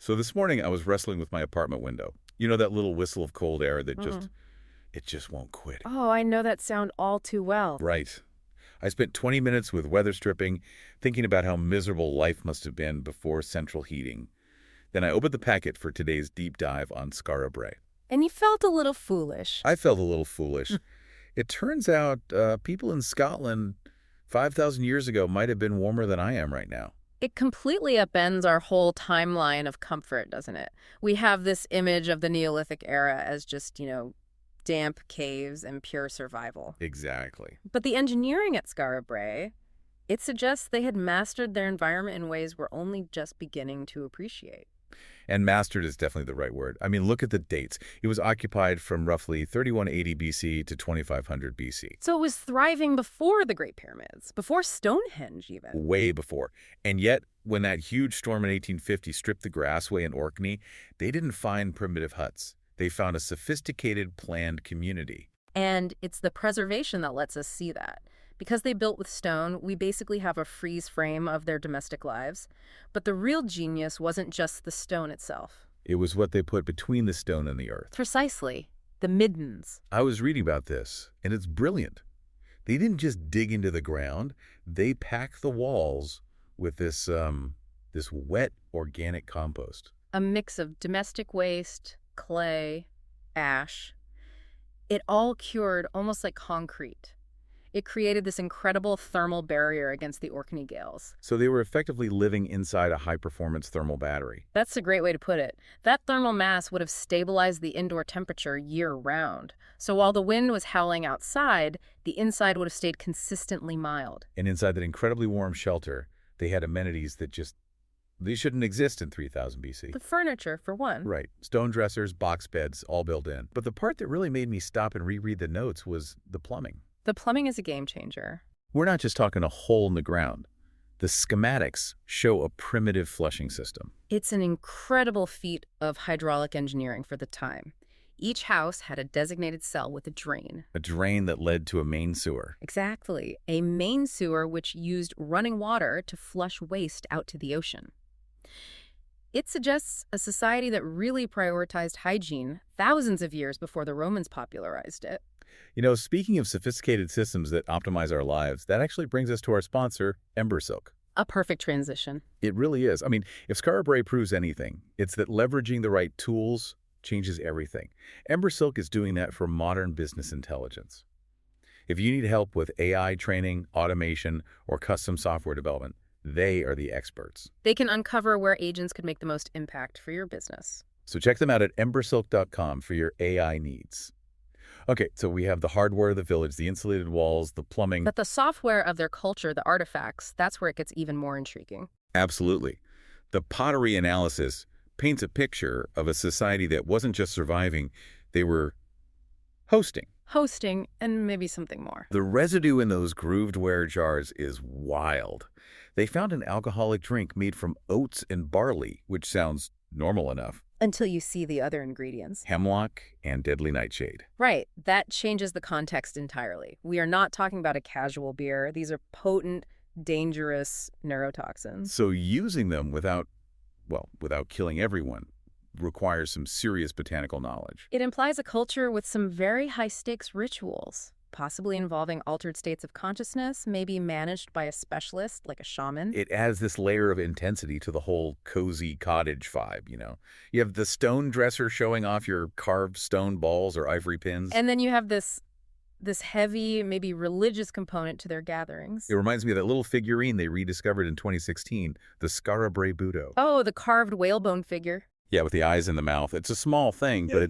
So this morning I was wrestling with my apartment window. You know that little whistle of cold air that Mm. it just won't quit. Oh, I know that sound all too well. Right. I spent 20 minutes with weather stripping, thinking about how miserable life must have been before central heating. Then I opened the packet for today's deep dive on Skara Brae. And you felt a little foolish. I felt a little foolish. It turns out people in Scotland 5,000 years ago might have been warmer than I am right now. It completely upends our whole timeline of comfort, doesn't it? We have this image of the Neolithic era as just, damp caves and pure survival. Exactly. But the engineering at Skara Brae, it suggests they had mastered their environment in ways we're only just beginning to appreciate. And mastered is definitely the right word. I mean, look at the dates. It was occupied from roughly 3180 BC to 2500 BC. So it was thriving before the Great Pyramids, before Stonehenge even. Way before. And yet, when that huge storm in 1850 stripped the grassway in Orkney, they didn't find primitive huts. They found a sophisticated, planned community. And it's the preservation that lets us see that. Because they built with stone, we basically have a freeze frame of their domestic lives. But the real genius wasn't just the stone itself. It was what they put between the stone and the earth. Precisely. The middens. I was reading about this, and it's brilliant. They didn't just dig into the ground. They packed the walls with this wet organic compost. A mix of domestic waste, clay, ash. It all cured almost like concrete. It created this incredible thermal barrier against the Orkney gales. So they were effectively living inside a high-performance thermal battery. That's a great way to put it. That thermal mass would have stabilized the indoor temperature year-round. So while the wind was howling outside, the inside would have stayed consistently mild. And inside that incredibly warm shelter, they had amenities that they shouldn't exist in 3000 BC. The furniture, for one. Right. Stone dressers, box beds, all built in. But the part that really made me stop and reread the notes was the plumbing. The plumbing is a game changer. We're not just talking a hole in the ground. The schematics show a primitive flushing system. It's an incredible feat of hydraulic engineering for the time. Each house had a designated cell with a drain. A drain that led to a main sewer. Exactly. A main sewer which used running water to flush waste out to the ocean. It suggests a society that really prioritized hygiene thousands of years before the Romans popularized it. You know, speaking of sophisticated systems that optimize our lives, that actually brings us to our sponsor, Silk. A perfect transition. It really is. I mean, if Skara Brae proves anything, it's that leveraging the right tools changes everything. Silk is doing that for modern business intelligence. If you need help with AI training, automation, or custom software development, they are the experts. They can uncover where agents could make the most impact for your business. So check them out at embersilk.com for your AI needs. Okay, so we have the hardware of the village, the insulated walls, the plumbing. But the software of their culture, the artifacts, that's where it gets even more intriguing. Absolutely. The pottery analysis paints a picture of a society that wasn't just surviving, they were hosting. Hosting, and maybe something more. The residue in those grooved ware jars is wild. They found an alcoholic drink made from oats and barley, which sounds normal enough. Until you see the other ingredients. Hemlock and deadly nightshade. Right. That changes the context entirely. We are not talking about a casual beer. These are potent, dangerous neurotoxins. So using them without killing everyone requires some serious botanical knowledge. It implies a culture with some very high-stakes rituals, possibly involving altered states of consciousness, maybe managed by a specialist like a shaman. It adds this layer of intensity to the whole cozy cottage vibe, you know. You have the stone dresser showing off your carved stone balls or ivory pins. And then you have this heavy, maybe religious component to their gatherings. It reminds me of that little figurine they rediscovered in 2016, the Skara Brae Budo. Oh, the carved whalebone figure. Yeah, with the eyes in the mouth. It's a small thing, but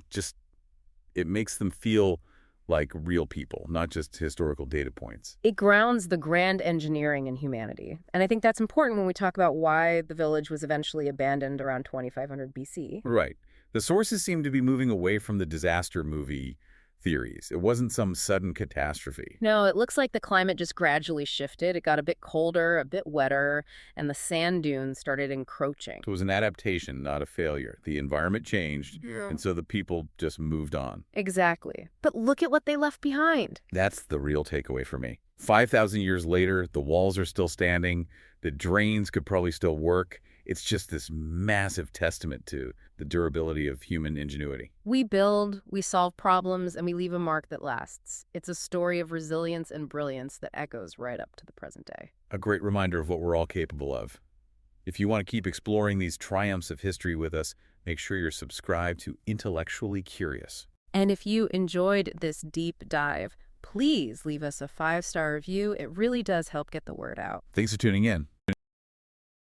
it makes them feel like real people, not just historical data points. It grounds the grand engineering in humanity. And I think that's important when we talk about why the village was eventually abandoned around 2500 BC. Right. The sources seem to be moving away from the disaster movie theories. It wasn't some sudden catastrophe. No, it looks like the climate just gradually shifted. It got a bit colder, a bit wetter, and the sand dunes started encroaching. So it was an adaptation, not a failure. The environment changed, and so the people just moved on. Exactly. But look at what they left behind. That's the real takeaway for me. 5,000 years later, the walls are still standing. The drains could probably still work. It's just this massive testament to the durability of human ingenuity. We build, we solve problems, and we leave a mark that lasts. It's a story of resilience and brilliance that echoes right up to the present day. A great reminder of what we're all capable of. If you want to keep exploring these triumphs of history with us, make sure you're subscribed to Intellectually Curious. And if you enjoyed this deep dive, please leave us a 5-star review. It really does help get the word out. Thanks for tuning in.